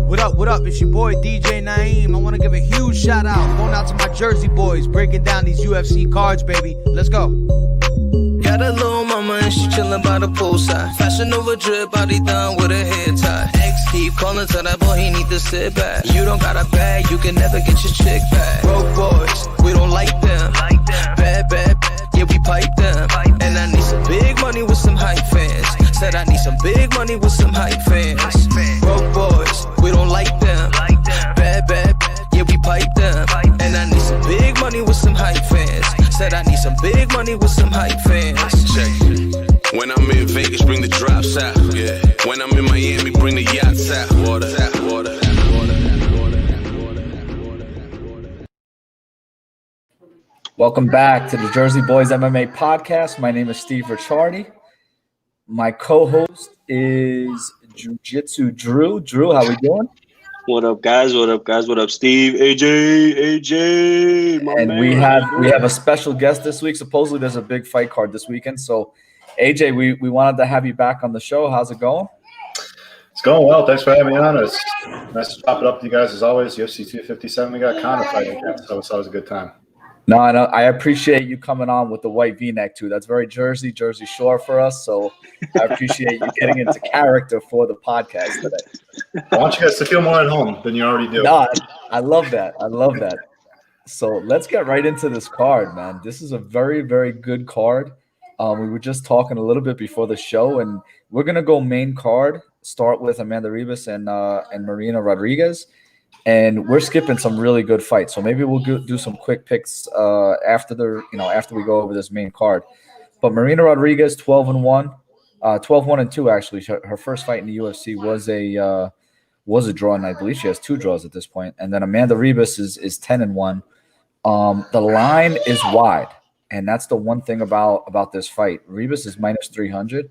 What up? It's your boy DJ Naeem. I want to give a huge shout out. Going out to my Jersey boys, breaking down these UFC cards, baby. Let's go. Got a little mama and she chillin' by the poolside. Fashion over drip, body done with a hair tie. Ex keep calling to that boy, he need to sit back. You don't got a bag, you can never get your chick back. Broke boys, we don't like them. Bad, yeah, we pipe them. And I need some big money with some hype fans. Said I need some big money with some hype fans. Broke boys, we don't like them. Bad, yeah, we pipe them. And I need some big money with some hype fans. Said I need some big money with some hype fans. Check. When I'm in Vegas, bring the drops out. Yeah. When I'm in Miami, bring the yachts out. Water. Welcome back to the Jersey Boys MMA podcast. My name is Steve Ricciardi. My co-host is Jiu-Jitsu Drew. Drew, how we doing? What up, guys? What up, Steve? AJ, and man. we have a special guest this week. Supposedly, there's a big fight card this weekend. So, AJ, we wanted to have you back on the show. How's it going? It's going well. Thanks for having me on. It's nice to chop it up with you guys as always. UFC 257. We got Conor fighting again, so it's always a good time. No, I appreciate you coming on with the white V-neck too. That's very Jersey Shore for us. So I appreciate you getting into character for the podcast today. I want you guys to feel more at home than you already do. No, I love that. So let's get right into this card, man. This is a very, very good card. We were just talking a little bit before the show, and we're gonna go main card. Start with Amanda Ribas and Marina Rodriguez. And we're skipping some really good fights, so maybe we'll do some quick picks after we go over this main card. But Marina Rodriguez, 12-1, 12-1-2 actually. Her first fight in the UFC was a draw, and I believe she has 2 draws at this point. And then Amanda Ribas is 10-1. The line is wide, and that's the one thing about this fight. Ribas is minus 300.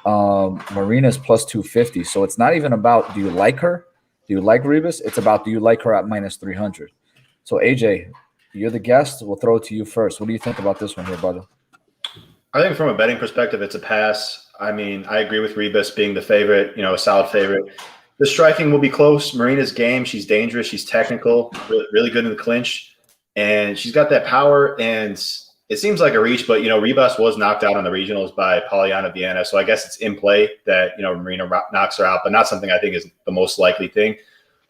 Marina is plus 250. So it's not even about do you like her. Do you like Ribas? It's about do you like her at minus 300? So, AJ, you're the guest. We'll throw it to you first. What do you think about this one here, brother? I think from a betting perspective, it's a pass. I mean, I agree with Ribas being the favorite, a solid favorite. The striking will be close. Marina's game. She's dangerous. She's technical, really good in the clinch. And she's got that power. And it seems like a reach, but, Ribas was knocked out on the regionals by Polyana Viana. So I guess it's in play that, Marina knocks her out, but not something I think is the most likely thing.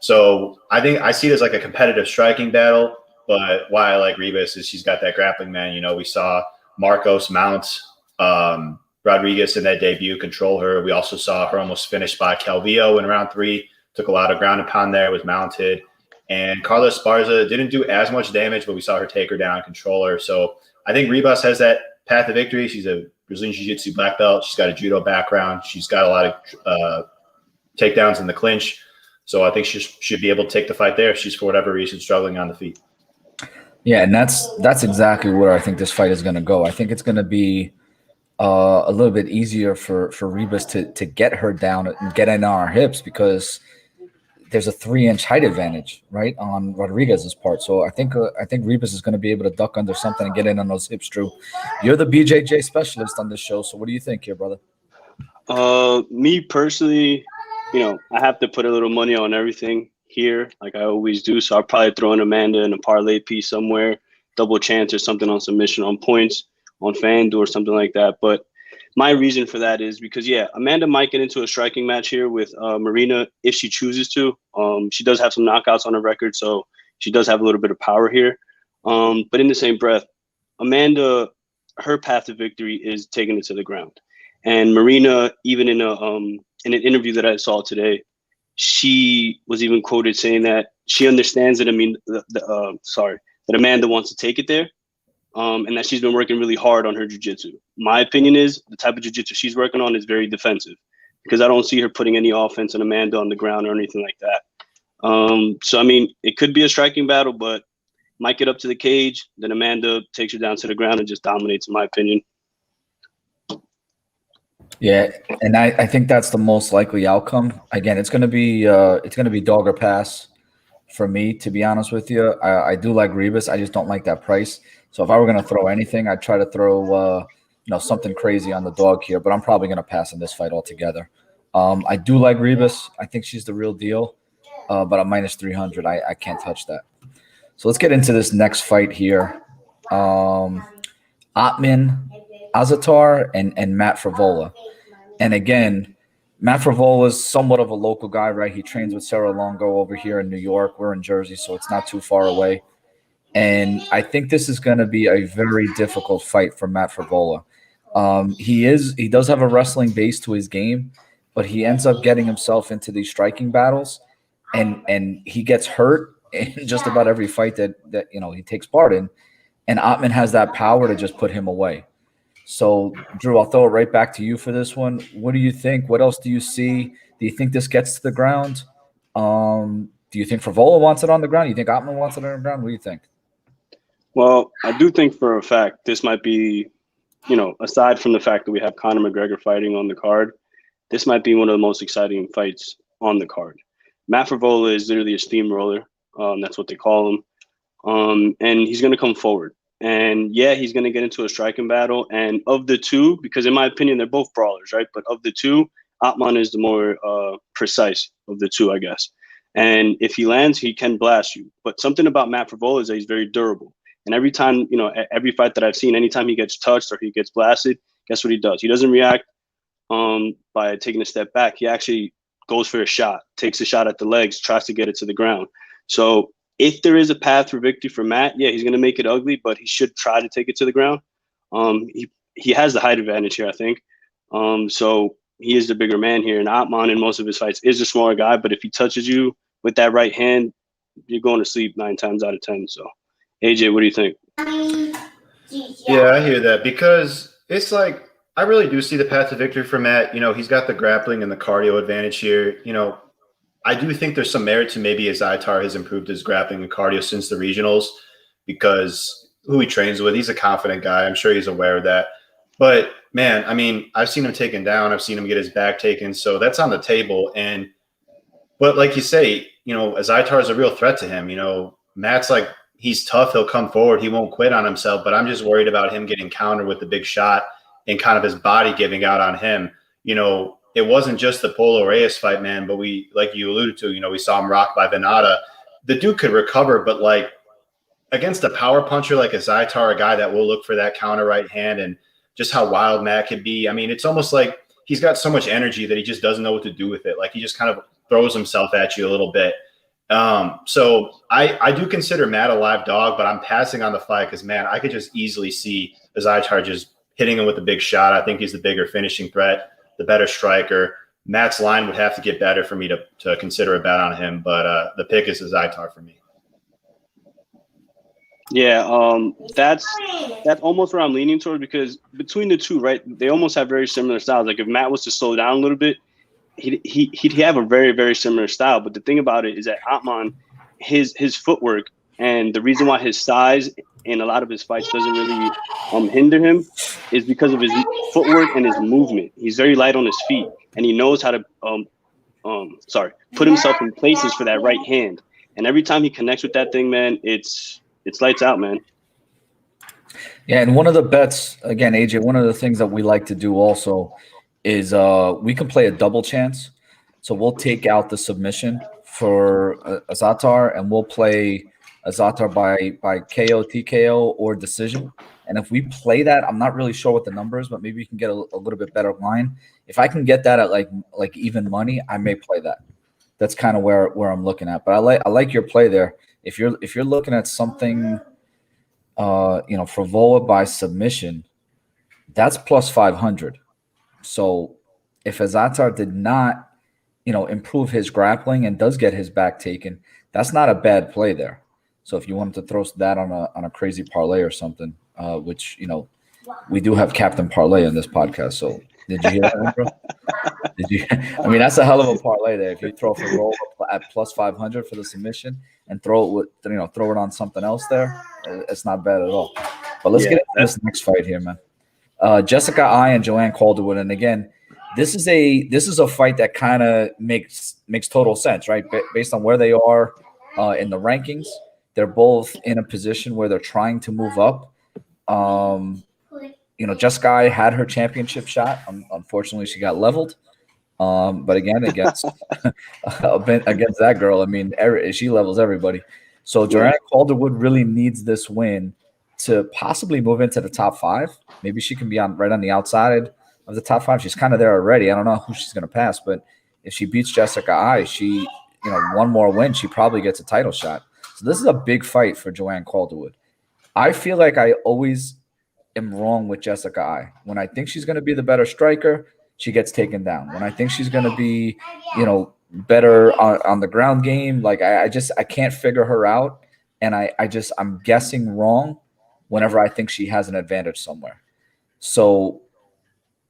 So I think I see it as like a competitive striking battle. But why I like Ribas is she's got that grappling, man. We saw Marcos mount Rodriguez in that debut, control her. We also saw her almost finished by Calvillo in round 3. Took a lot of ground and pound there, was mounted. And Carla Esparza didn't do as much damage, but we saw her take her down, control her. So I think Ribas has that path to victory. She's a Brazilian Jiu-Jitsu black belt. She's got a judo background. She's got a lot of takedowns in the clinch. So I think she should be able to take the fight there if she's, for whatever reason, struggling on the feet. Yeah, and that's exactly where I think this fight is going to go. I think it's going to be a little bit easier for Ribas to get her down and get in on our hips because there's a 3-inch height advantage, right, on Rodriguez's part. So I think Ribas is going to be able to duck under something and get in on those hips, Drew. You're the BJJ specialist on this show, so what do you think here, brother? Me personally, I have to put a little money on everything here, like I always do. So I'll probably throw in Amanda in a parlay piece somewhere, double chance or something on submission on points on FanDuel or something like that. But my reason for that is because, Amanda might get into a striking match here with Marina if she chooses to. She does have some knockouts on her record, so she does have a little bit of power here. But in the same breath, Amanda, her path to victory is taking it to the ground. And Marina, even in an interview that I saw today, she was even quoted saying that she understands that that Amanda wants to take it there. And that she's been working really hard on her jiu-jitsu. My opinion is the type of jiu-jitsu she's working on is very defensive because I don't see her putting any offense on Amanda on the ground or anything like that. So, I mean, it could be a striking battle, but might get up to the cage. Then Amanda takes her down to the ground and just dominates, in my opinion. Yeah, and I think that's the most likely outcome. Again, it's going to be dog or pass for me, to be honest with you. I do like Ribas. I just don't like that price. So if I were going to throw anything, I'd try to throw something crazy on the dog here. But I'm probably going to pass in this fight altogether. I do like Rebus. I think she's the real deal, but I'm minus 300. I can't touch that. So let's get into this next fight here. Atman Azatar and Matt Frivola. And again, Matt Frivola is somewhat of a local guy, right? He trains with Sarah Longo over here in New York. We're in Jersey, so it's not too far away. And I think this is going to be a very difficult fight for Matt Frivola. He does have a wrestling base to his game, but he ends up getting himself into these striking battles, and he gets hurt in just about every fight that he takes part in. And Atman has that power to just put him away. So, Drew, I'll throw it right back to you for this one. What do you think? What else do you see? Do you think this gets to the ground? Do you think Frivola wants it on the ground? Do you think Atman wants it on the ground? What do you think? Well, I do think for a fact this might be, aside from the fact that we have Conor McGregor fighting on the card, this might be one of the most exciting fights on the card. Matt Frivola is literally a steamroller. That's what they call him. And he's going to come forward. And yeah, he's going to get into a striking battle. And of the two, because in my opinion, they're both brawlers, right? But of the two, Atman is the more precise of the two, I guess. And if he lands, he can blast you. But something about Matt Frivola is that he's very durable. And every time, every fight that I've seen, anytime he gets touched or he gets blasted, guess what he does? He doesn't react by taking a step back. He actually goes for a shot, takes a shot at the legs, tries to get it to the ground. So if there is a path for victory for Matt, yeah, he's going to make it ugly, but he should try to take it to the ground. He has the height advantage here, I think. So he is the bigger man here. And Atman in most of his fights is a smaller guy, but if he touches you with that right hand, you're going to sleep 9 times out of 10. So, AJ, what do you think? Yeah, I hear that, because it's like I really do see the path to victory for Matt. He's got the grappling and the cardio advantage here. I do think there's some merit to maybe Azaitar has improved his grappling and cardio since the regionals, because who he trains with, he's a confident guy. I'm sure he's aware of that. But, man, I mean, I've seen him taken down. I've seen him get his back taken. So that's on the table. But like you say, Azaitar is a real threat to him. Matt's like, he's tough. He'll come forward. He won't quit on himself. But I'm just worried about him getting countered with the big shot and kind of his body giving out on him. It wasn't just the Polo Reyes fight, man, but we, like you alluded to, we saw him rocked by Venata. The dude could recover, but like against a power puncher like a Zaitar, a guy that will look for that counter right hand, and just how wild Matt could be. I mean, it's almost like he's got so much energy that he just doesn't know what to do with it. Like he just kind of throws himself at you a little bit. So I do consider Matt a live dog, but I'm passing on the fight because, man, I could just easily see Zaitar just hitting him with a big shot. I think he's the bigger finishing threat, the better striker. Matt's line would have to get better for me to consider a bet on him, but the pick is Zaitar for me. Yeah, that's almost where I'm leaning towards, because between the two, right, they almost have very similar styles. Like if Matt was to slow down a little bit, he'd have a very, very similar style. But the thing about it is that Atman, his footwork, and the reason why his size in a lot of his fights doesn't really hinder him is because of his footwork and his movement. He's very light on his feet, and he knows how to put himself in places for that right hand. And every time he connects with that thing, man, it's lights out, man. Yeah, and one of the bets, again, AJ, one of the things that we like to do also is we can play a double chance. So we'll take out the submission for Azatar, and we'll play Azatar by KO, TKO, or decision. And if we play that, I'm not really sure what the number is, but maybe you can get a little bit better line. If I can get that at like even money, I may play that. That's kind of where I'm looking at. But I like your play there. If you're looking at something, Frivola by submission, that's plus 500. So if Azatar did not, improve his grappling and does get his back taken, that's not a bad play there. So if you wanted to throw that on a crazy parlay or something, which we do have Captain Parlay in this podcast. So did you hear that, bro? Did you? I mean, that's a hell of a parlay there. If you throw Frivola at plus 500 for the submission and throw it on something else there, it's not bad at all. But let's get into this next fight here, man. Jessica Ai and Joanne Calderwood, and again, this is a fight that kind of makes total sense, right? Based on where they are in the rankings, they're both in a position where they're trying to move up. Jessica Ai had her championship shot. Unfortunately, she got leveled. But again, against against that girl, I mean, she levels everybody. So Joanne Calderwood really needs this win to possibly move into the top 5. Maybe she can be right on the outside of the top 5. She's kind of there already. I don't know who she's going to pass, but if she beats Jessica Eye, one more win, she probably gets a title shot. So this is a big fight for Joanne Calderwood. I feel like I always am wrong with Jessica Eye. When I think she's going to be the better striker, she gets taken down. When I think she's going to be, better on the ground game, like I can't figure her out. And I'm guessing wrong whenever I think she has an advantage somewhere. So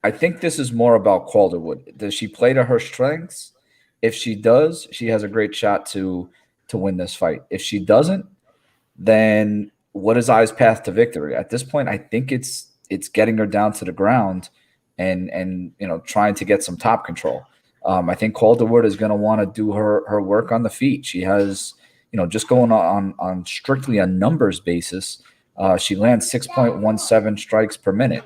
I think this is more about Calderwood. Does she play to her strengths? If she does, she has a great shot to win this fight. If she doesn't, then what is Ai's path to victory? At this point, I think it's getting her down to the ground and trying to get some top control. I think Calderwood is going to want to do her work on the feet. She has, just going on strictly a numbers basis, she lands 6.17 strikes per minute.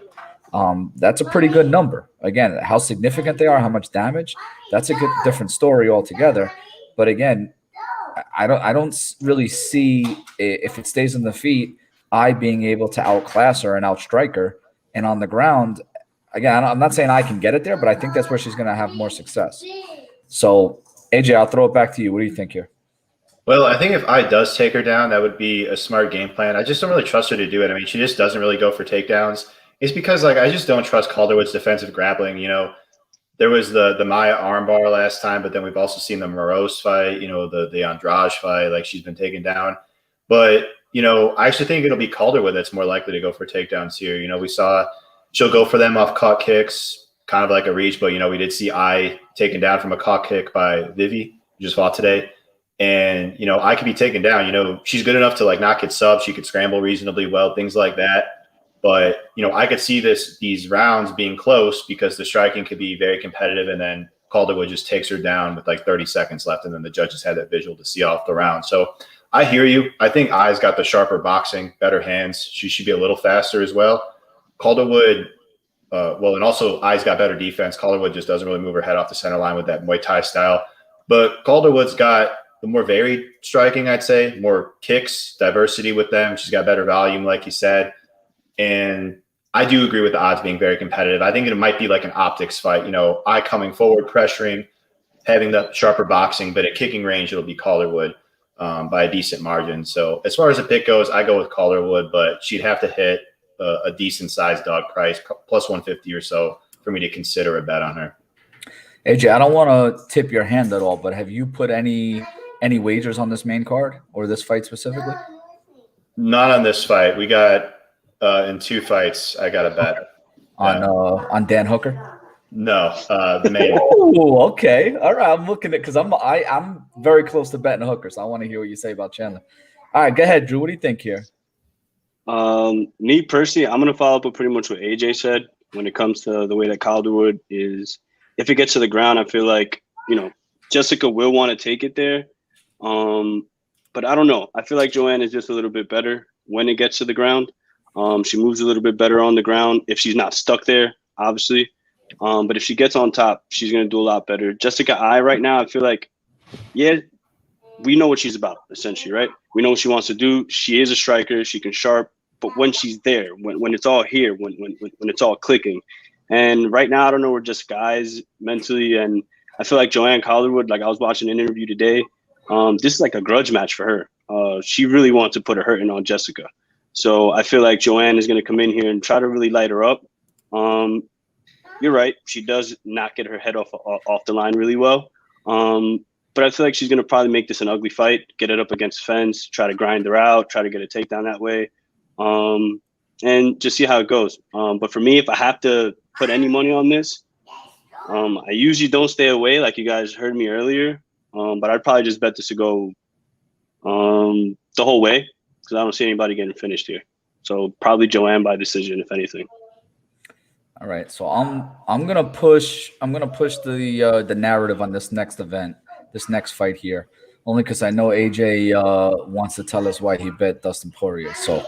That's a pretty good number. Again, how significant they are, how much damage, that's a different story altogether. But again, I don't really see, if it stays in the feet, I being able to outclass her and outstrike her. And on the ground, again, I'm not saying I can get it there, but I think that's where she's going to have more success. So, AJ, I'll throw it back to you. What do you think here? Well, I think if I does take her down, that would be a smart game plan. I just don't really trust her to do it. I mean, she just doesn't really go for takedowns. It's because, I just don't trust Calderwood's defensive grappling. There was the Maya armbar last time, but then we've also seen the Morose fight, the Andrade fight. She's been taken down. But, I actually think it'll be Calderwood that's more likely to go for takedowns here. We saw she'll go for them off caught kicks, kind of like a reach. But, we did see Ai taken down from a caught kick by Vivi, who just fought today. And, I could be taken down. She's good enough to, not get subs. She could scramble reasonably well, things like that. But, I could see these rounds being close because the striking could be very competitive, and then Calderwood just takes her down with 30 seconds left, and then the judges had that visual to see off the round. So I hear you. I think Ai's got the sharper boxing, better hands. She should be a little faster as well. Calderwood, and also Ai's got better defense. Calderwood just doesn't really move her head off the center line with that Muay Thai style. But Calderwood's got the more varied striking, I'd say, more kicks, diversity with them. She's got better volume, like you said. And I do agree with the odds being very competitive. I think it might be like an optics fight, Ai coming forward, pressuring, having the sharper boxing, but at kicking range, it'll be Calderwood by a decent margin. So as far as the pick goes, I go with Calderwood, but she'd have to hit a decent sized dog price, plus 150 or so, for me to consider a bet on her. AJ, I don't want to tip your hand at all, but have you put any wagers on this main card or this fight specifically? Not on this fight. We got in 2 fights, I got a bet on Dan Hooker. No, the main. Oh, okay, all right. I'm looking at because I'm very close to betting Hooker, so I want to hear what you say about Chandler. All right, go ahead, Drew. What do you think here? Me personally, I'm gonna follow up with pretty much what AJ said when it comes to the way that Calderwood is. If it gets to the ground, I feel like Jessica will want to take it there, but I don't know. I feel like Joanne is just a little bit better when it gets to the ground. She moves a little bit better on the ground if she's not stuck there, obviously. But if she gets on top, she's going to do a lot better. Jessica Eye right now, I feel like, we know what she's about, essentially, right? We know what she wants to do. She is a striker. She can sharp. But when she's there, when it's all here, when it's all clicking. And right now, I don't know where Jessica Eye is mentally. And I feel like Joanne Calderwood, I was watching an interview today, this is like a grudge match for her. She really wants to put a hurting on Jessica. So I feel like Joanne is going to come in here and try to really light her up. You're right. She does not get her head off the line really well. But I feel like she's going to probably make this an ugly fight, get it up against fence, try to grind her out, try to get a takedown that way, and just see how it goes. But for me, if I have to put any money on this, I usually don't stay away like you guys heard me earlier. But I'd probably just bet this to go the whole way, because I don't see anybody getting finished here. So probably Joanne by decision, if anything. All right, so I'm gonna push the narrative on this next event, this next fight here, only because I know AJ wants to tell us why he bet Dustin Poirier. So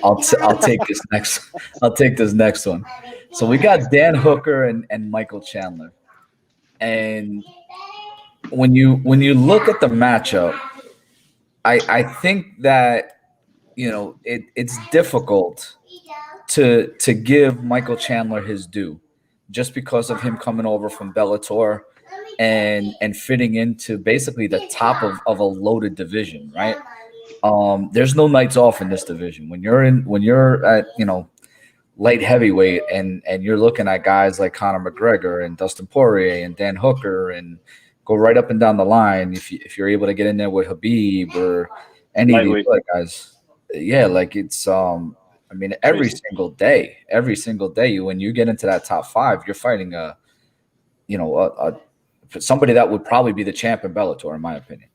I'll take this next one. So we got Dan Hooker and Michael Chandler. And when you look at the matchup, I think that it's difficult to give Michael Chandler his due, just because of him coming over from Bellator and fitting into basically the top of a loaded division, right? There's no nights off in this division. When you're at light heavyweight and you're looking at guys like Conor McGregor and Dustin Poirier and Dan Hooker and go right up and down the line, if you're able to get in there with Habib or any of these other guys, yeah, like it's I mean, every single day, when you get into that top 5, you're fighting somebody that would probably be the champ in Bellator, in my opinion.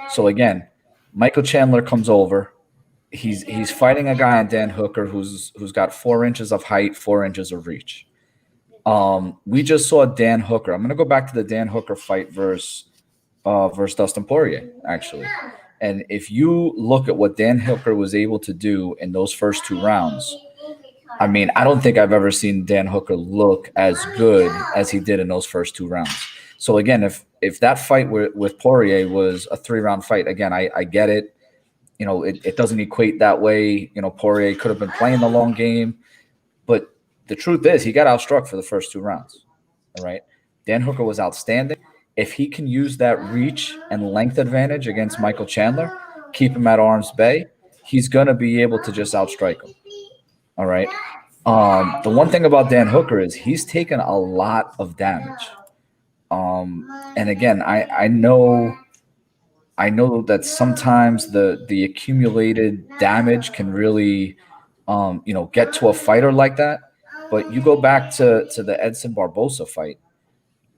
So again, Michael Chandler comes over. He's fighting a guy on Dan Hooker who's got 4 inches of height, 4 inches of reach. We just saw Dan Hooker. I'm gonna go back to the Dan Hooker fight versus Dustin Poirier, actually. And if you look at what Dan Hooker was able to do in those first 2 rounds, I mean, I don't think I've ever seen Dan Hooker look as good as he did in those first 2 rounds. So again, if that fight with Poirier was a 3-round fight, again, I get it. It doesn't equate that way. Poirier could have been playing the long game, but the truth is he got outstruck for the first 2 rounds. All right. Dan Hooker was outstanding. If he can use that reach and length advantage against Michael Chandler, keep him at arm's bay, he's going to be able to just outstrike him. All right. The one thing about Dan Hooker is he's taken a lot of damage. And again, I know that sometimes the accumulated damage can really, get to a fighter like that. But you go back to the Edson Barbosa fight.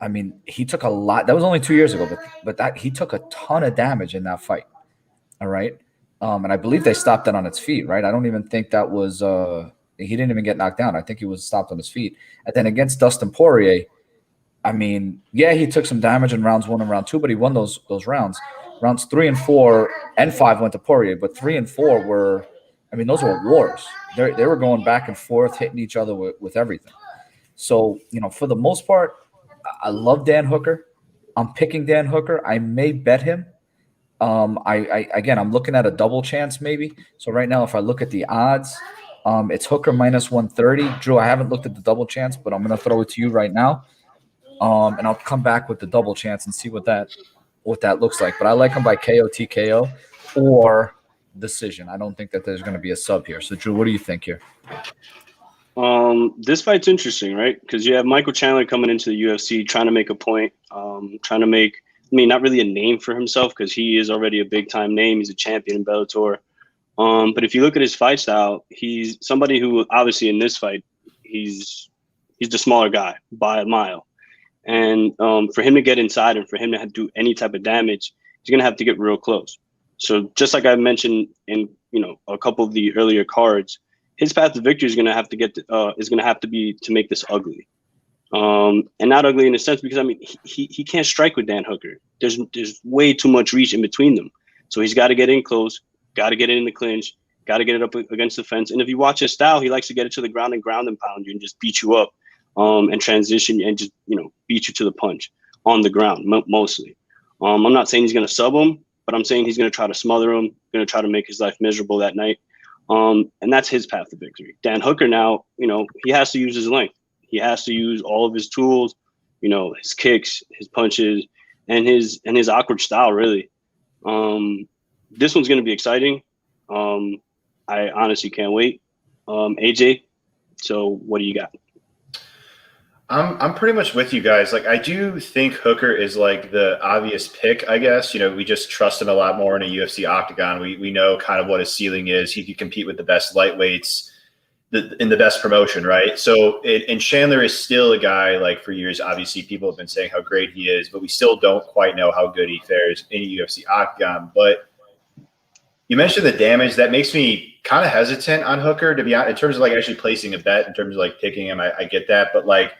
I mean, he took a lot. That was only 2 years ago, but that he took a ton of damage in that fight. All right. And I believe they stopped that on its feet, right? I don't even think that was he didn't even get knocked down. I think he was stopped on his feet. And then against Dustin Poirier, I mean, yeah, he took some damage in rounds 1 and round 2, but he won those rounds. Rounds 3 and 4 and 5 went to Poirier, but 3 and 4 were, I mean, those were wars. They were going back and forth, hitting each other with everything. So, for the most part, I love Dan Hooker. I'm picking Dan Hooker. I may bet him. I'm looking at a double chance maybe. So right now, if I look at the odds, it's Hooker minus 130. Drew, I haven't looked at the double chance, but I'm going to throw it to you right now. And I'll come back with the double chance and see what that looks like. But I like him by KO, TKO, or decision. I don't think that there's going to be a sub here. So Drew, what do you think here? This fight's interesting, right? Because you have Michael Chandler coming into the UFC trying to make a point, trying to make, not really a name for himself because he is already a big time name. He's a champion in Bellator. But if you look at his fight style, he's somebody who obviously in this fight, he's the smaller guy by a mile. And for him to get inside and for him to do any type of damage, he's going to have to get real close. So just like I mentioned in, a couple of the earlier cards, his path to victory is going to have to be to make this ugly. And not ugly in a sense because, he can't strike with Dan Hooker. There's way too much reach in between them. So he's got to get in close, got to get it in the clinch, got to get it up against the fence. And if you watch his style, he likes to get it to the ground and pound you and just beat you up and transition and just, beat you to the punch on the ground mostly. I'm not saying he's going to sub him, but I'm saying he's going to try to smother him, going to try to make his life miserable that night. And that's his path to victory. Dan Hooker now, he has to use his length. He has to use all of his tools, his kicks, his punches, and his awkward style, really. This one's going to be exciting. I honestly can't wait. AJ, so what do you got? I'm pretty much with you guys. Like, I do think Hooker is like the obvious pick, I guess. We just trust him a lot more in a UFC octagon. We know kind of what his ceiling is. He could compete with the best lightweights in the best promotion, right? So, and Chandler is still a guy, like, for years, obviously, people have been saying how great he is, but we still don't quite know how good he fares in a UFC octagon. But you mentioned the damage. That makes me kind of hesitant on Hooker, to be honest, in terms of, like, actually placing a bet, in terms of, like, picking him. I get that. But, like,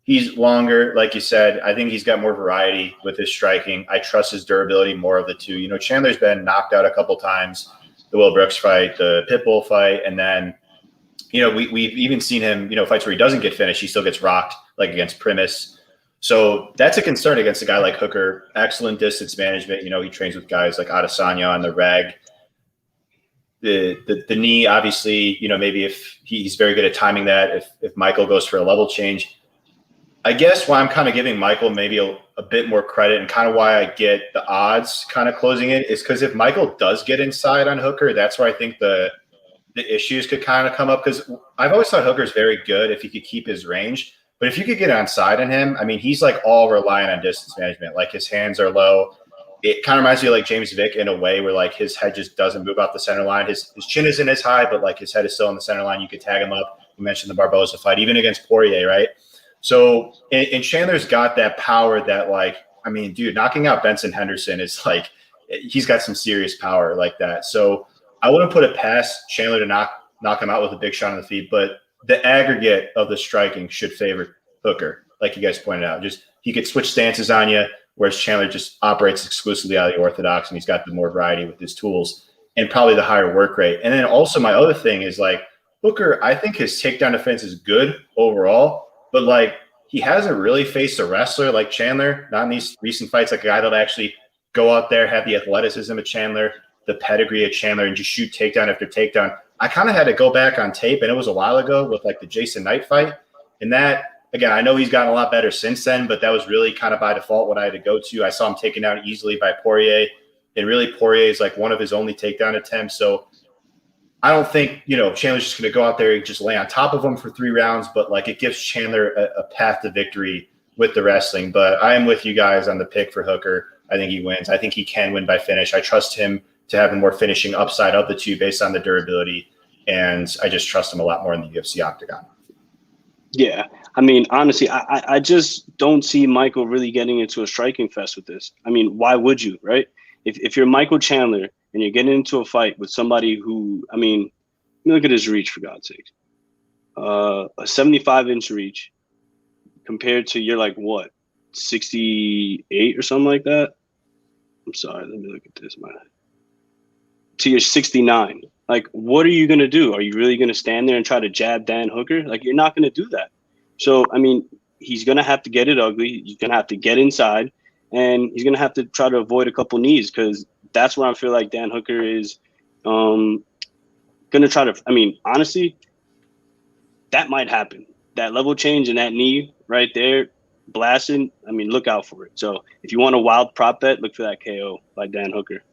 he's longer, like you said. I think he's got more variety with his striking. I trust his durability more of the two. Chandler's been knocked out a couple times, the Will Brooks fight, the Pitbull fight, and then, we've even seen him, fights where he doesn't get finished. He still gets rocked, like against Primus. So that's a concern against a guy like Hooker. Excellent distance management. You know, he trains with guys like Adesanya on the reg. The knee, obviously, you know, maybe if he's very good at timing that, if Michael goes for a level change. I guess why I'm kind of giving Michael maybe a bit more credit and kind of why I get the odds kind of closing it is because if Michael does get inside on Hooker, that's where I think the issues could kind of come up, because I've always thought Hooker's very good if he could keep his range. But if you could get onside on him, I mean, he's like all reliant on distance management. Like his hands are low. It kind of reminds me of like James Vick in a way where like his head just doesn't move out the center line. His chin isn't as high, but like his head is still in the center line. You could tag him up. You mentioned the Barboza fight, even against Poirier, right? So, and Chandler's got that power that like, I mean, dude, knocking out Benson Henderson is like, he's got some serious power like that. So I wouldn't put it past Chandler to knock him out with a big shot on the feet, but the aggregate of the striking should favor Hooker, like you guys pointed out. Just he could switch stances on you, whereas Chandler just operates exclusively out of the orthodox, and he's got the more variety with his tools and probably the higher work rate. And then also my other thing is like Hooker, I think his takedown defense is good overall, but like he hasn't really faced a wrestler like Chandler, not in these recent fights, like a guy that'll actually go out there, have the athleticism of Chandler, the pedigree of Chandler, and just shoot takedown after takedown. I kind of had to go back on tape, and it was a while ago with like the Jason Knight fight. And that, again, I know he's gotten a lot better since then, but that was really kind of by default what I had to go to. I saw him taken down easily by Poirier, and really Poirier is like one of his only takedown attempts. So I don't think, you know, Chandler's just going to go out there and just lay on top of him for 3 rounds, but like it gives Chandler a path to victory with the wrestling. But I am with you guys on the pick for Hooker. I think he wins. I think he can win by finish. I trust him to have a more finishing upside of the two based on the durability, and I just trust him a lot more in the UFC octagon. Yeah, I mean, honestly, I just don't see Michael really getting into a striking fest with this. I memean, why would you, right? If you're Michael Chandler and you're getting into a fight with somebody who, I mean, look at his reach, for God's sake. A 75-inch reach compared to you're like, what, 68 or something like that? I'm sorry, let me look at this, man. To your 69. Like, what are you going to do? Are you really going to stand there and try to jab Dan Hooker? Like, you're not going to do that. So, I mean, he's going to have to get it ugly. He's going to have to get inside, and he's going to have to try to avoid a couple knees, because that's where I feel like Dan Hooker is going to try to – I mean, honestly, that might happen. That level change and that knee right there, blasting, I mean, look out for it. So if you want a wild prop bet, look for that KO by Dan Hooker.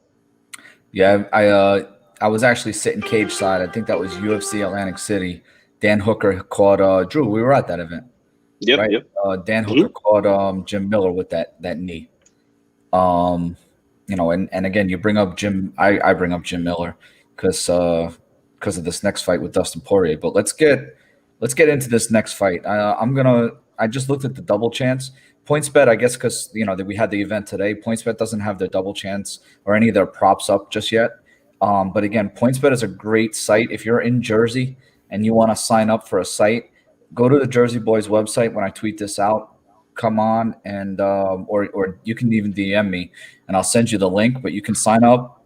Yeah, I was actually sitting cage side. I think that was UFC Atlantic City. Dan Hooker caught Drew. We were at that event. Yep, right? yep. Dan Hooker caught Jim Miller with that knee. You know, and again, you bring up Jim. I bring up Jim Miller because of this next fight with Dustin Poirier. But let's get into this next fight. I just looked at the double chance. PointsBet, I guess, because you know that we had the event today. PointsBet doesn't have their double chance or any of their props up just yet. But again, PointsBet is a great site. If you're in Jersey and you want to sign up for a site, go to the Jersey Boys website when I tweet this out. Come on, and or you can even DM me, and I'll send you the link. But you can sign up.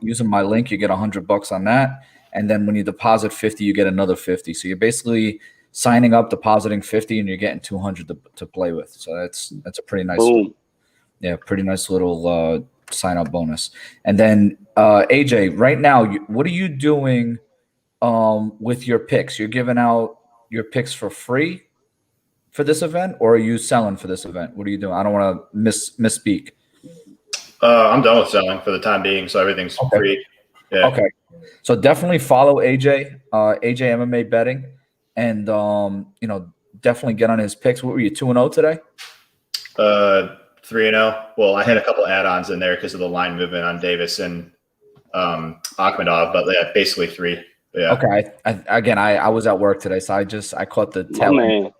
Using my link, you get $100 on that, and then when you deposit 50, you get another 50. So you're basically signing up, depositing 50, and you're getting 200 to play with. So that's a pretty nice, pretty nice little sign up bonus. And then AJ, right now, what are you doing with your picks? You're giving out your picks for free for this event, or are you selling for this event? What are you doing? I don't want to misspeak. I'm done with selling for the time being, so everything's free. Yeah. Okay. So definitely follow AJ, JerseyMMA betting, and you know, definitely get on his picks. What were you, 2-0 today? 3-0. Well, I had a couple add-ons in there because of the line movement on Davis and Akhmedov, but yeah, basically 3. Yeah. Okay. I was at work today, so I caught the tail end,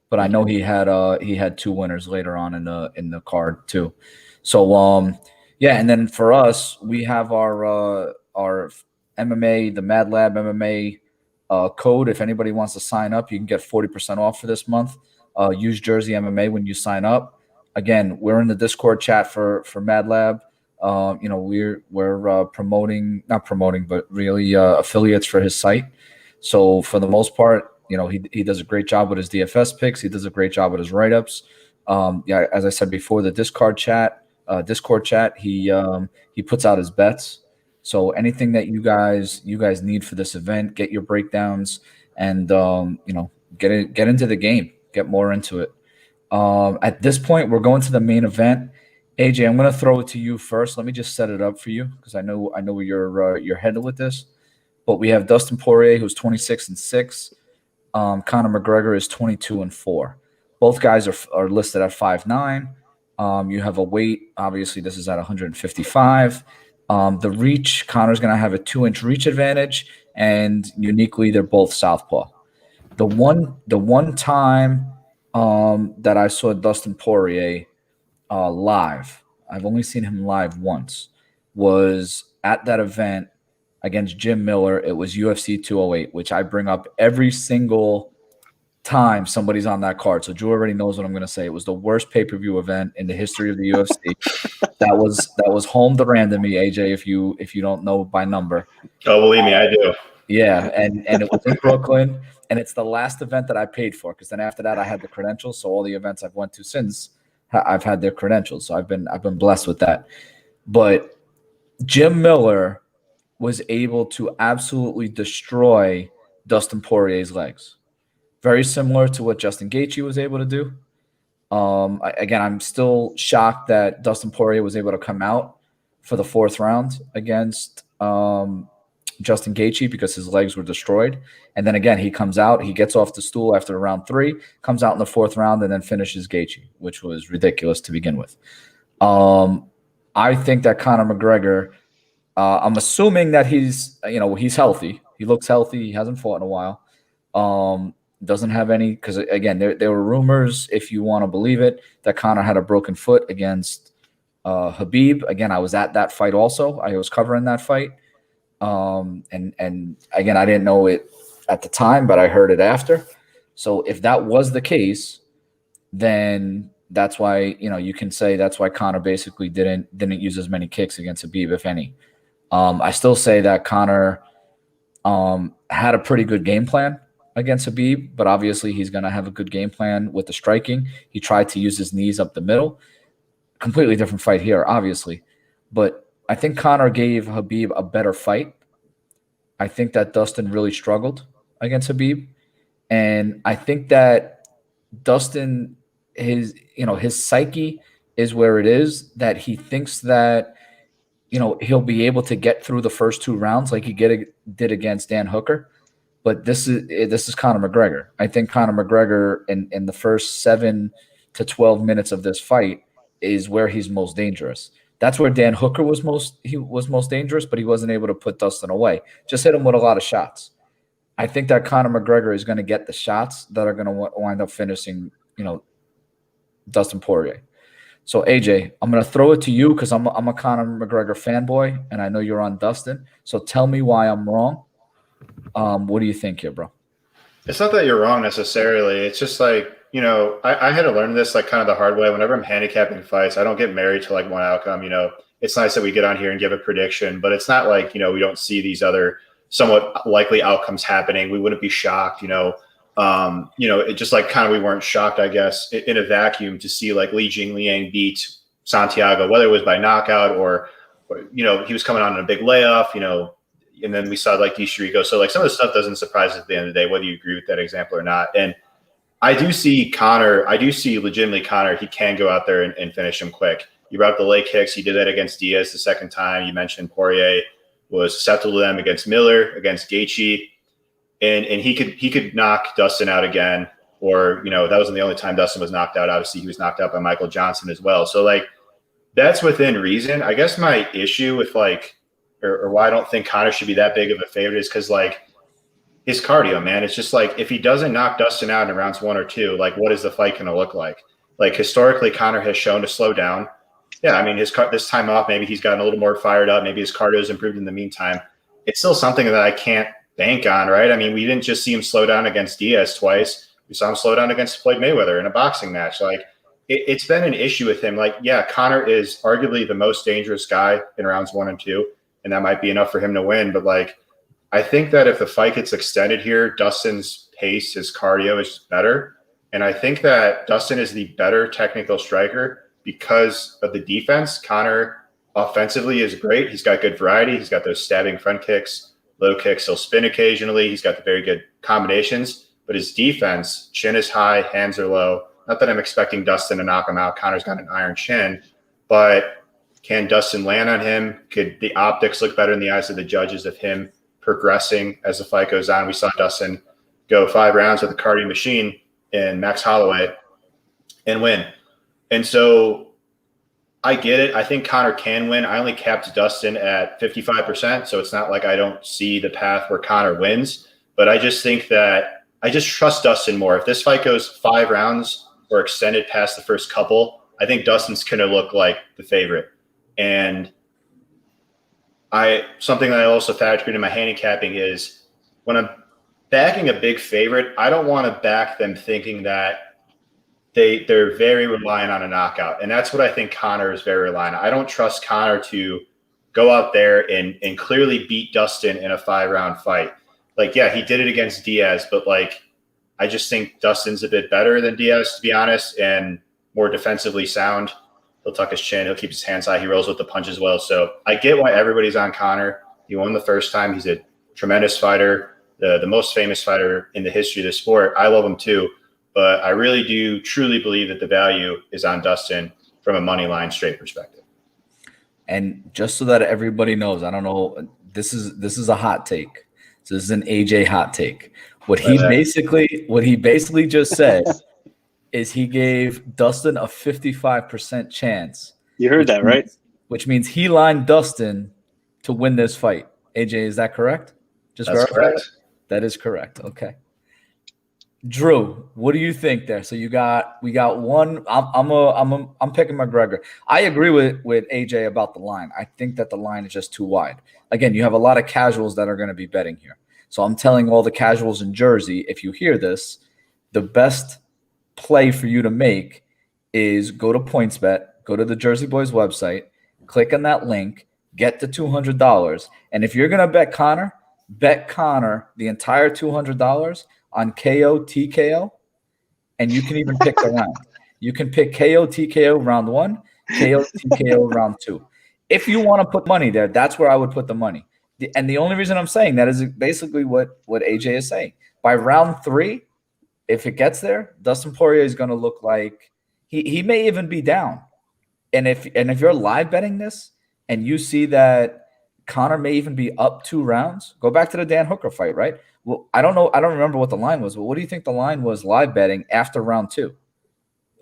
but I know he had 2 winners later on in the card too. So yeah, and then for us, we have our MMA, the Madlab MMA code. If anybody wants to sign up, you can get 40% off for this month. Use JerseyMMA when you sign up. Again, we're in the Discord chat for Madlab. You know, we're promoting, not promoting, but really affiliates for his site. So for the most part, he does a great job with his DFS picks. He does a great job with his write-ups. Yeah, as I said before, the Discord chat, he puts out his bets. So anything that you guys need for this event, get your breakdowns and get into the game, get more into it. At this point, we're going to the main event. AJ, I'm going to throw it to you first. Let me just set it up for you because I know where you're headed with this. But we have Dustin Poirier, who's 26-6. Conor McGregor is 22-4. Both guys are listed at 5'9". You have a weight. Obviously, this is at 155. The reach, Conor's going to have a 2-inch reach advantage, and uniquely, they're both southpaw. The one time that I saw Dustin Poirier live, I've only seen him live once, was at that event against Jim Miller. It was UFC 208, which I bring up every single time somebody's on that card. So Drew already knows what I'm going to say. It was the worst pay-per-view event in the history of the UFC. That was home to randomly, AJ, if you don't know by number. Oh, believe me, I do. Yeah, and it was in Brooklyn, and it's the last event that I paid for because then after that I had the credentials. So all the events I've went to since, I've had their credentials. So I've been blessed with that. But Jim Miller was able to absolutely destroy Dustin Poirier's legs. Very similar to what Justin Gaethje was able to do. Again, I'm still shocked that Dustin Poirier was able to come out for the 4th round against Justin Gaethje because his legs were destroyed. And then again, he comes out, he gets off the stool after round 3, comes out in the 4th round, and then finishes Gaethje, which was ridiculous to begin with. I think that Conor McGregor, I'm assuming that he's healthy. He looks healthy. He hasn't fought in a while. Doesn't have any, because again, there were rumors, if you want to believe it, that Conor had a broken foot against Khabib. Again, I was at that fight also. I was covering that fight. And again, I didn't know it at the time, but I heard it after. So if that was the case, then that's why, you can say that's why Conor basically didn't use as many kicks against Khabib, if any. I still say that Conor had a pretty good game plan against Khabib, but obviously he's going to have a good game plan with the striking. He tried to use his knees up the middle. Completely different fight here, obviously. But I think Conor gave Khabib a better fight. I think that Dustin really struggled against Khabib. And I think that Dustin, his psyche is where it is, that he thinks that, he'll be able to get through the first 2 rounds like he did against Dan Hooker. But this is Conor McGregor. I think Conor McGregor in the first 7 to 12 minutes of this fight is where he's most dangerous. That's where Dan Hooker was most dangerous, but he wasn't able to put Dustin away. Just hit him with a lot of shots. I think that Conor McGregor is going to get the shots that are going to wind up finishing, Dustin Poirier. So AJ, I'm going to throw it to you because I'm a Conor McGregor fanboy, and I know you're on Dustin. So tell me why I'm wrong. What do you think here, bro? It's not that you're wrong necessarily. It's just like, I had to learn this like kind of the hard way. Whenever I'm handicapping fights, I don't get married to like one outcome. It's nice that we get on here and give a prediction, but it's not like, we don't see these other somewhat likely outcomes happening. We wouldn't be shocked, it just like kind of, we weren't shocked, I guess, in a vacuum to see like Li Jingliang beat Santiago, whether it was by knockout or he was coming on in a big layoff, and then we saw like D'Chirico. So like some of the stuff doesn't surprise us at the end of the day, whether you agree with that example or not. And I do see legitimately Conor, he can go out there and finish him quick. You brought up the leg kicks. He did that against Diaz the second time. You mentioned Poirier was susceptible to them against Miller, against Gaethje. And he could knock Dustin out again. Or, that wasn't the only time Dustin was knocked out. Obviously, he was knocked out by Michael Johnson as well. So like that's within reason. I guess my issue with like, or why I don't think Conor should be that big of a favorite is because like his cardio, man. It's just like if he doesn't knock Dustin out in rounds 1 or 2, like what is the fight going to look like? Like historically, Conor has shown to slow down. Yeah, I mean this time off, maybe he's gotten a little more fired up. Maybe his cardio has improved in the meantime. It's still something that I can't bank on, right? I mean, we didn't just see him slow down against Diaz twice. We saw him slow down against Floyd Mayweather in a boxing match. Like it's been an issue with him. Like, yeah, Conor is arguably the most dangerous guy in rounds 1 and 2. And that might be enough for him to win. But like, I think that if the fight gets extended here, Dustin's pace, his cardio is better. And I think that Dustin is the better technical striker because of the defense. Conor offensively is great. He's got good variety. He's got those stabbing front kicks, low kicks. He'll spin occasionally. He's got the very good combinations. But his defense, chin is high, hands are low. Not that I'm expecting Dustin to knock him out. Conor's got an iron chin. But can Dustin land on him? Could the optics look better in the eyes of the judges of him progressing as the fight goes on? We saw Dustin go 5 rounds with a cardio machine in Max Holloway and win. And so I get it. I think Conor can win. I only capped Dustin at 55%, so it's not like I don't see the path where Conor wins. But I just think that I just trust Dustin more. If this fight goes 5 rounds or extended past the first couple, I think Dustin's going to look like the favorite. And something that I also factored in my handicapping is when I'm backing a big favorite, I don't want to back them thinking that they're very reliant on a knockout. And that's what I think Conor is very reliant on. I don't trust Conor to go out there and clearly beat Dustin in a 5-round fight. Like, yeah, he did it against Diaz, but like, I just think Dustin's a bit better than Diaz, to be honest, and more defensively sound. He'll tuck his chin. He'll keep his hands high. He rolls with the punch as well. So I get why everybody's on Conor. He won the first time. He's a tremendous fighter, the most famous fighter in the history of the sport. I love him too. But I really do truly believe that the value is on Dustin from a money line straight perspective. And just so that everybody knows, I don't know, this is a hot take. So this is an AJ hot take. What he basically just said is he gave Dustin a 55% chance. You heard that, right? Which means he lined Dustin to win this fight. AJ, is that correct? That's correct. That is correct. Okay. Drew, what do you think there? So we got one. I'm picking McGregor. I agree with AJ about the line. I think that the line is just too wide. Again, you have a lot of casuals that are going to be betting here. So I'm telling all the casuals in Jersey, if you hear this, the best play for you to make is go to PointsBet, go to the Jersey Boys website, click on that link, get the $200. And if you're going to bet Conor the entire $200 on KO, TKO, and you can even pick the round. You can pick KO, TKO round 1, KO, TKO round 2. If you want to put money there, that's where I would put the money. And the only reason I'm saying that is basically what AJ is saying. By round 3, if it gets there, Dustin Poirier is going to look like he may even be down. And if you're live betting this and you see that Conor may even be up 2 rounds, go back to the Dan Hooker fight, right? Well, I don't know. I don't remember what the line was, but what do you think the line was live betting after round 2?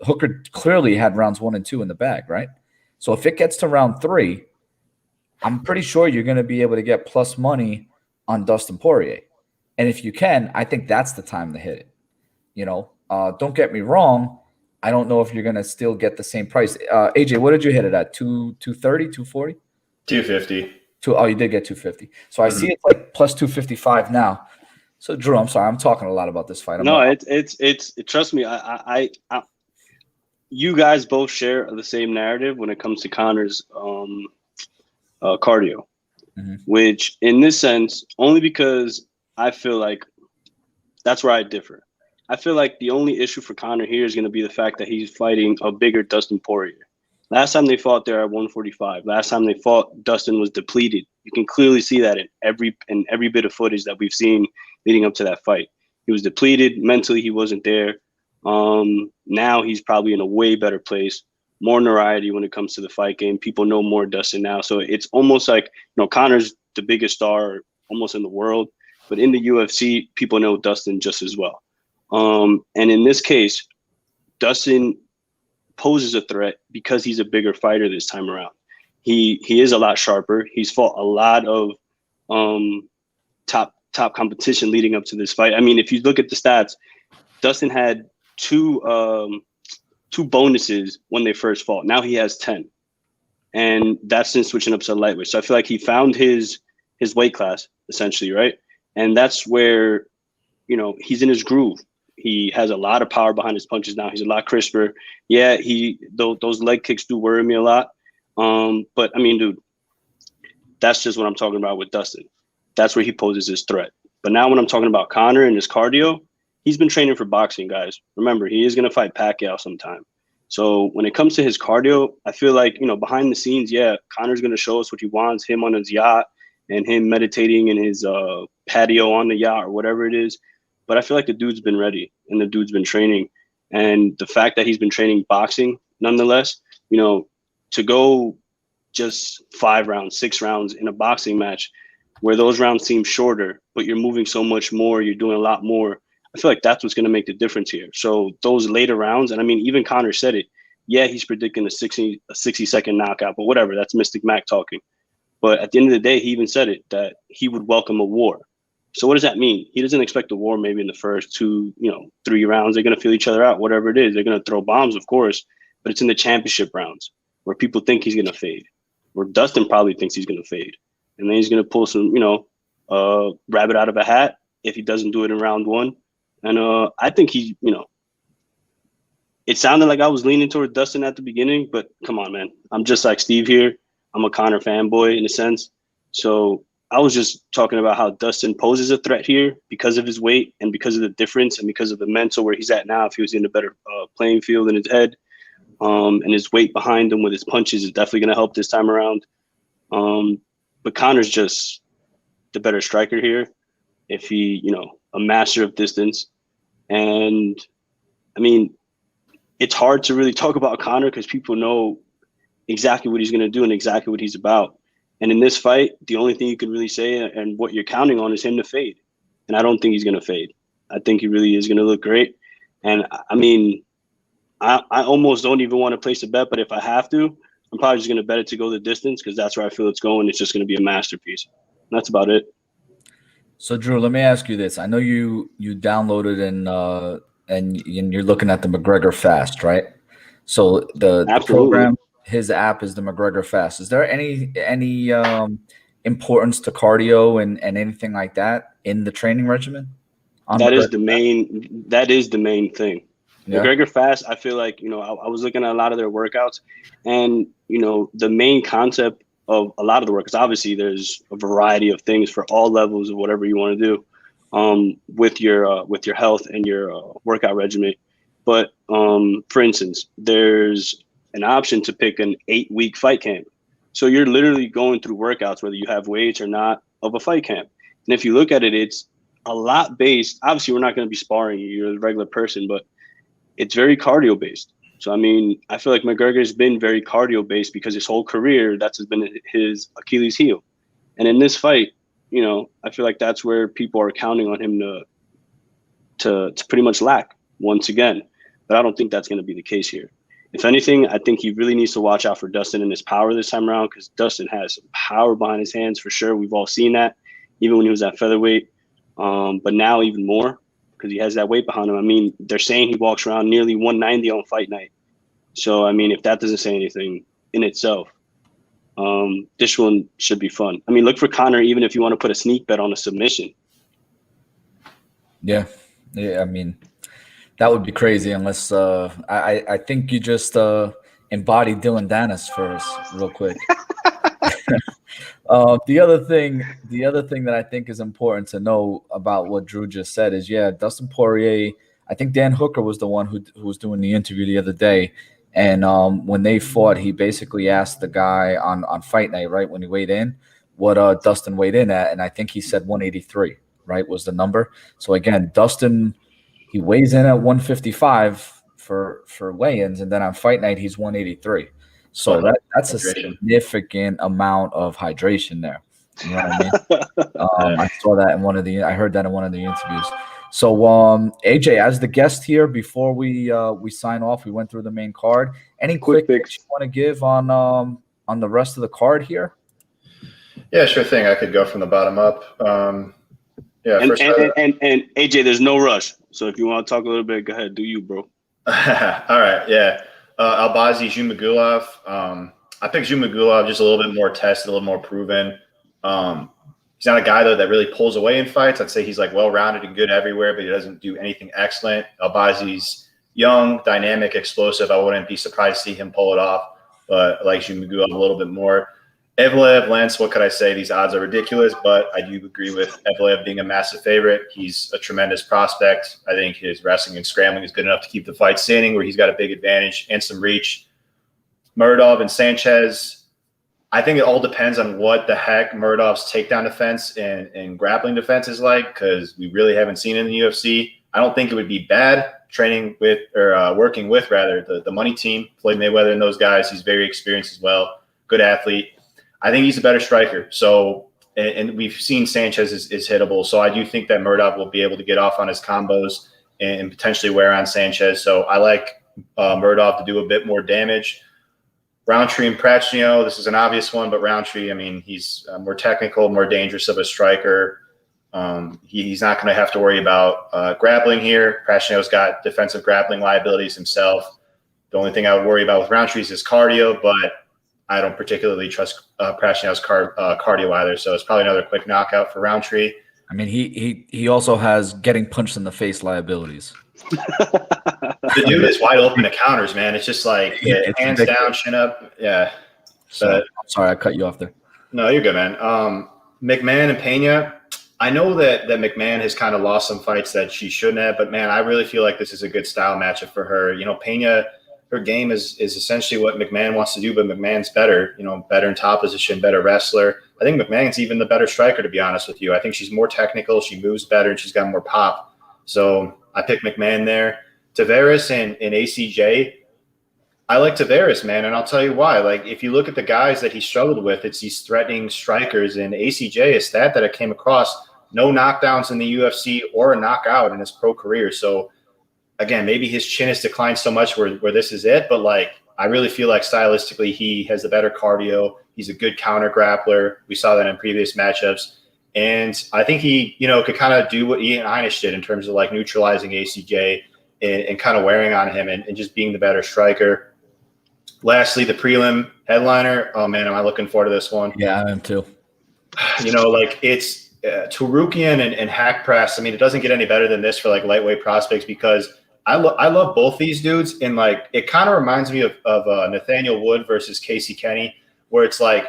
Hooker clearly had rounds 1 and 2 in the bag, right? So if it gets to round 3, I'm pretty sure you're going to be able to get plus money on Dustin Poirier. And if you can, I think that's the time to hit it. You know, don't get me wrong. I don't know if you're going to still get the same price. AJ, what did you hit it at? 230, 240? 250. Oh, you did get 250. So I see it's like plus 255 now. So Drew, I'm sorry, I'm talking a lot about this fight. It's trust me, I you guys both share the same narrative when it comes to Conor's cardio, which in this sense, only because I feel like that's where I differ. I feel like the only issue for Conor here is going to be the fact that he's fighting a bigger Dustin Poirier. Last time they fought there at 145. Last time they fought, Dustin was depleted. You can clearly see that in every bit of footage that we've seen leading up to that fight. He was depleted. Mentally, he wasn't there. Now he's probably in a way better place. More notoriety when it comes to the fight game. People know more Dustin now. So it's almost like, Conor's the biggest star almost in the world. But in the UFC, people know Dustin just as well. And in this case, Dustin poses a threat because he's a bigger fighter this time around. He is a lot sharper. He's fought a lot of top competition leading up to this fight. I mean, if you look at the stats, Dustin had two bonuses when they first fought. Now he has 10, and that's since switching up to lightweight. So I feel like he found his weight class essentially, right? And that's where he's in his groove. He has a lot of power behind his punches now. He's a lot crisper. Yeah, those leg kicks do worry me a lot. But I mean, dude, that's just what I'm talking about with Dustin. That's where he poses his threat. But now when I'm talking about Conor and his cardio, he's been training for boxing, guys. Remember, he is going to fight Pacquiao sometime. So when it comes to his cardio, I feel like, behind the scenes, yeah, Conor's going to show us what he wants, him on his yacht and him meditating in his patio on the yacht or whatever it is. But I feel like the dude's been ready and the dude's been training. And the fact that he's been training boxing, nonetheless, to go just 5 rounds, 6 rounds in a boxing match where those rounds seem shorter, but you're moving so much more, you're doing a lot more. I feel like that's what's going to make the difference here. So those later rounds, and I mean, even Conor said it. Yeah, he's predicting a 60-second knockout, but whatever. That's Mystic Mac talking. But at the end of the day, he even said it, that he would welcome a war. So what does that mean? He doesn't expect a war maybe in the first 2, 3 rounds. They're going to feel each other out, whatever it is. They're going to throw bombs, of course, but it's in the championship rounds where people think he's going to fade, where Dustin probably thinks he's going to fade. And then he's going to pull some, rabbit out of a hat if he doesn't do it in round 1. And I think he, it sounded like I was leaning toward Dustin at the beginning, but come on, man. I'm just like Steve here. I'm a Conor fanboy in a sense. So I was just talking about how Dustin poses a threat here because of his weight and because of the difference and because of the mental where he's at now. If he was in a better playing field in his head, and his weight behind him with his punches is definitely going to help this time around. But Conor's just the better striker here. If he, a master of distance. And I mean, it's hard to really talk about Conor because people know exactly what he's going to do and exactly what he's about. And in this fight, the only thing you can really say and what you're counting on is him to fade. And I don't think he's going to fade. I think he really is going to look great. And I mean, I almost don't even want to place a bet, but if I have to, I'm probably just going to bet it to go the distance because that's where I feel it's going. It's just going to be a masterpiece. And that's about it. So Drew, let me ask you this. I know you downloaded and you're looking at the McGregor Fast, right? So the program, his app is the McGregor Fast. Is there any importance to cardio and anything like that in the training regimen? That is the main thing. Yeah. McGregor Fast, I feel like, I was looking at a lot of their workouts and, the main concept of a lot of the workouts, obviously there's a variety of things for all levels of whatever you want to do with your health and your workout regimen. But for instance, there's an option to pick an 8-week fight camp. So you're literally going through workouts, whether you have weights or not, of a fight camp. And if you look at it, it's a lot based. Obviously, we're not going to be sparring you. You're a regular person, but it's very cardio based. So, I mean, I feel like McGregor's been very cardio based because his whole career, that's been his Achilles heel. And in this fight, I feel like that's where people are counting on him to pretty much lack once again. But I don't think that's going to be the case here. If anything, I think he really needs to watch out for Dustin and his power this time around because Dustin has some power behind his hands for sure. We've all seen that, even when he was at featherweight. But now even more because he has that weight behind him. I mean, they're saying he walks around nearly 190 on fight night. So, I mean, if that doesn't say anything in itself, this one should be fun. I mean, look for Conor even if you want to put a sneak bet on a submission. Yeah, I mean, that would be crazy unless I think you just embody Dylan Dennis for us real quick. The other thing that I think is important to know about what Drew just said is, Dustin Poirier, I think Dan Hooker was the one who was doing the interview the other day. And when they fought, he basically asked the guy on fight night, right, when he weighed in, what Dustin weighed in at. And I think he said 183, right, was the number. So, again, Dustin, he weighs in at 155 for weigh-ins, and then on fight night, he's 183. So that's a significant amount of hydration there. You know what I mean? I saw that I heard that in one of the interviews. So AJ, as the guest here, before we sign off, we went through the main card. Any quick picks you want to give on the rest of the card here? Yeah, sure thing. I could go from the bottom up. And AJ, there's no rush. So if you want to talk a little bit, go ahead, do you, bro? All right, yeah. Albazi, Zhumagulov. I picked Zhumagulov just a little bit more tested, a little more proven. He's not a guy, though, that really pulls away in fights. I'd say he's like well-rounded and good everywhere, but he doesn't do anything excellent. Albazi's young, dynamic, explosive. I wouldn't be surprised to see him pull it off, but I like Zhumagulov a little bit more. Evloev, Lance, what could I say? These odds are ridiculous, but I do agree with Evloev being a massive favorite. He's a tremendous prospect. I think his wrestling and scrambling is good enough to keep the fight standing, where he's got a big advantage and some reach. Muradov and Sanchez, I think it all depends on what the heck Muradov's takedown defense and grappling defense is like, because we really haven't seen it in the UFC. I don't think it would be bad training with or working with, rather, the money team, Floyd Mayweather and those guys. He's very experienced as well, good athlete. I think he's a better striker. So, and we've seen Sanchez is hittable. So I do think that Muradov will be able to get off on his combos and potentially wear on Sanchez. So I like Muradov to do a bit more damage. Roundtree and Prachnio, this is an obvious one, but Roundtree, I mean, he's more technical, more dangerous of a striker. He's not going to have to worry about grappling here. Prachnio's got defensive grappling liabilities himself. The only thing I would worry about with Roundtree is his cardio, but I don't particularly trust Prachnio's cardio either. So it's probably another quick knockout for Roundtree. I mean, he also has getting punched in the face liabilities. The dude is wide open to counters, man. It's just like hands down, chin up. Yeah. So, I'm sorry, I cut you off there. No, you're good, man. McMahon and Pena, I know that McMahon has kind of lost some fights that she shouldn't have, but man, I really feel like this is a good style matchup for her. You know, Pena, her game is essentially what McMahon wants to do, but McMahon's better, you know, better in top position, better wrestler. I think McMahon's even the better striker, to be honest with you. I think she's more technical, she moves better, and she's got more pop. So I pick McMahon there. Tavares and ACJ, I like Tavares, man, and I'll tell you why. Like, if you look at the guys that he struggled with, it's these threatening strikers, and ACJ, a stat that I came across, no knockdowns in the UFC or a knockout in his pro career. So, again, maybe his chin has declined so much where this is it, but, like, I really feel like stylistically he has the better cardio. He's a good counter grappler. We saw that in previous matchups. And I think he, you know, could kind of do what Ian Heinisch did in terms of, like, neutralizing ACJ and kind of wearing on him and just being the better striker. Lastly, the prelim headliner. Oh, man, am I looking forward to this one? Yeah, I am too. You know, like, it's Tarukian and Hack Press. I mean, it doesn't get any better than this for, like, lightweight prospects, because I love both these dudes. And, like, it kind of reminds me of Nathaniel Wood versus Casey Kenny, where it's like,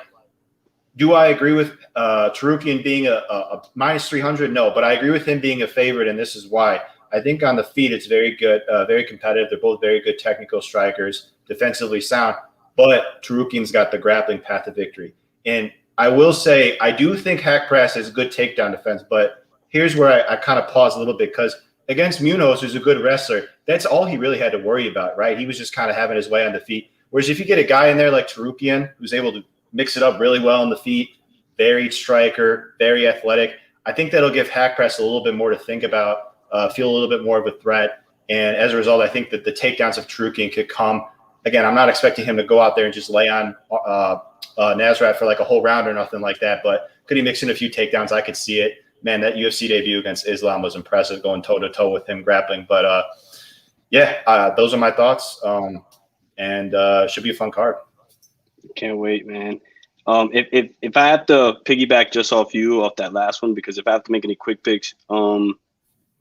do I agree with Tarukian being a minus 300? No, but I agree with him being a favorite, and this is why. I think on the feet it's very good, very competitive. They're both very good technical strikers, defensively sound, but Tarukian's got the grappling path to victory. And I will say, I do think Hack Press is good takedown defense, but here's where I kind of pause a little bit, because against Munoz, who's a good wrestler, that's all he really had to worry about, right? He was just kind of having his way on the feet. Whereas if you get a guy in there like Tarukian, who's able to mix it up really well on the feet, varied striker, very athletic, I think that'll give Hack Press a little bit more to think about. Feel a little bit more of a threat. And as a result, I think that the takedowns of Tarukian could come. Again, I'm not expecting him to go out there and just lay on Nasrat for like a whole round or nothing like that, but could he mix in a few takedowns? I could see it. Man, that UFC debut against Islam was impressive, going toe-to-toe with him grappling. But, those are my thoughts, and should be a fun card. Can't wait, man. If I have to piggyback just off that last one, because if I have to make any quick picks,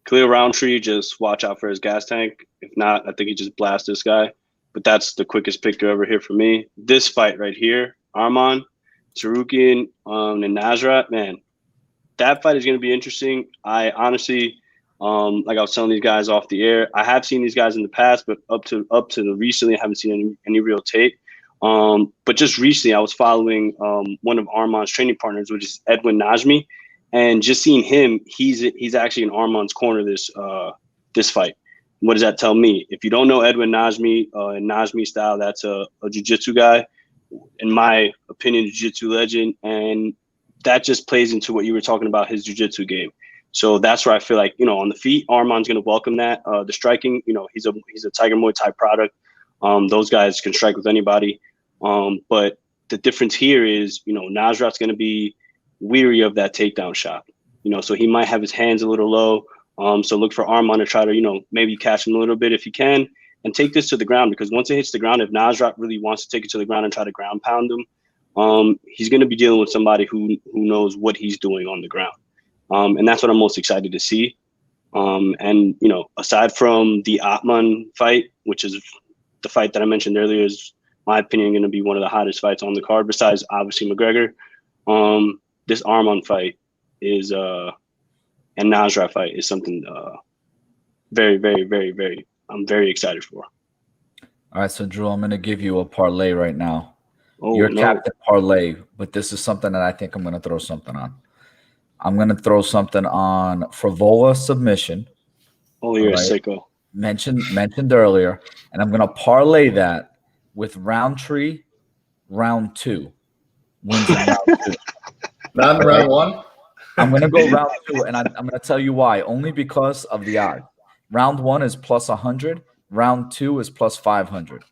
Khalil Roundtree, just watch out for his gas tank. If not, I think he just blasts this guy. But that's the quickest pick you'll ever hear from me. This fight right here, Arman, Tarukian, and Nasrat, man, that fight is going to be interesting. I honestly, like I was telling these guys off the air, I have seen these guys in the past, but up to the recently, I haven't seen any real tape. But just recently, I was following one of Arman's training partners, which is Edwin Najmi. And just seeing him, he's actually in Arman's corner this fight. What does that tell me? If you don't know Edwin Najmi and Najmi style, that's a jiu-jitsu guy, in my opinion, jiu-jitsu legend. And that just plays into what you were talking about, his jiu-jitsu game. So that's where I feel like, you know, on the feet, Arman's going to welcome that. The striking, you know, he's a Tiger Muay Thai product. Those guys can strike with anybody. But the difference here is, you know, Nasrat's going to be weary of that takedown shot, you know, so he might have his hands a little low. So look for Arman to try to, you know, maybe catch him a little bit if he can, and take this to the ground, because once it hits the ground, if Nasrat really wants to take it to the ground and try to ground pound him, he's going to be dealing with somebody who knows what he's doing on the ground. And that's what I'm most excited to see. And, you know, aside from the Atman fight, which is the fight that I mentioned earlier, is my opinion, going to be one of the hottest fights on the card. Besides, obviously McGregor. This Arman fight is and Nasrat fight is something very, very, very, very. I'm very excited for. All right, so Drew, I'm going to give you a parlay right now. Oh, You're no. Captain Parlay, but this is something that I think I'm going to throw something on. I'm going to throw something on Frivola submission. Oh, you're All right. a sicko. Mentioned earlier, and I'm going to parlay that with Roundtree, round 2. Wins in round 2. Not in round 1? I'm going to go round 2, and I'm going to tell you why. Only because of the odds. Round 1 is plus 100. Round 2 is plus 500.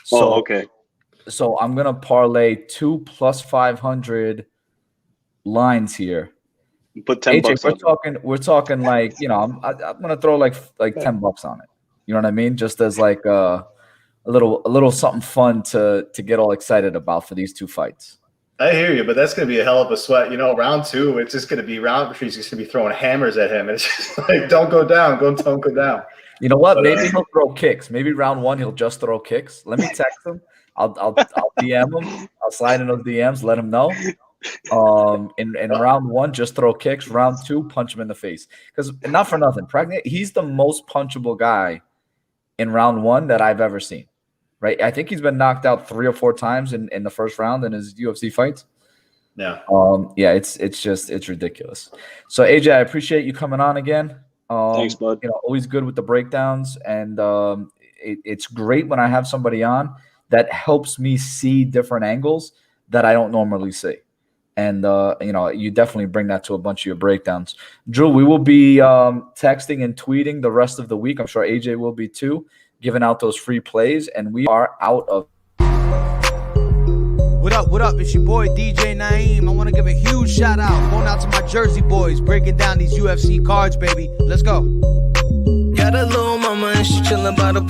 So, Oh, okay. So I'm going to parlay 2 plus 500 lines here. Put 10 bucks on we're talking like, you know, I'm going to throw like $10 on it. You know what I mean? Just as like a little something fun to get all excited about for these 2 fights. I hear you, but that's going to be a hell of a sweat. You know, round 2, it's just going to be Roundtree's just going to be throwing hammers at him. And it's just like, don't go down. Don't go down. You know what? But, maybe he'll throw kicks. Maybe round 1, he'll just throw kicks. Let me text him. I'll DM him. I'll slide in those DMs, let him know. In round 1, just throw kicks. Round 2, punch him in the face. Because not for nothing, he's the most punchable guy in round 1 that I've ever seen. Right? I think he's been knocked out 3 or 4 times in the first round in his UFC fights. Yeah. Yeah, it's ridiculous. So AJ, I appreciate you coming on again. Thanks, bud. You know, always good with the breakdowns, and it's great when I have somebody on that helps me see different angles that I don't normally see. And you know, you definitely bring that to a bunch of your breakdowns. Drew, we will be texting and tweeting the rest of the week. I'm sure AJ will be too, giving out those free plays, and we are out of. What up? It's your boy DJ Naeem. I want to give a huge shout out. Going out to my Jersey boys, breaking down these UFC cards, baby. Let's go. Got a little mama and she chillin' by the pool.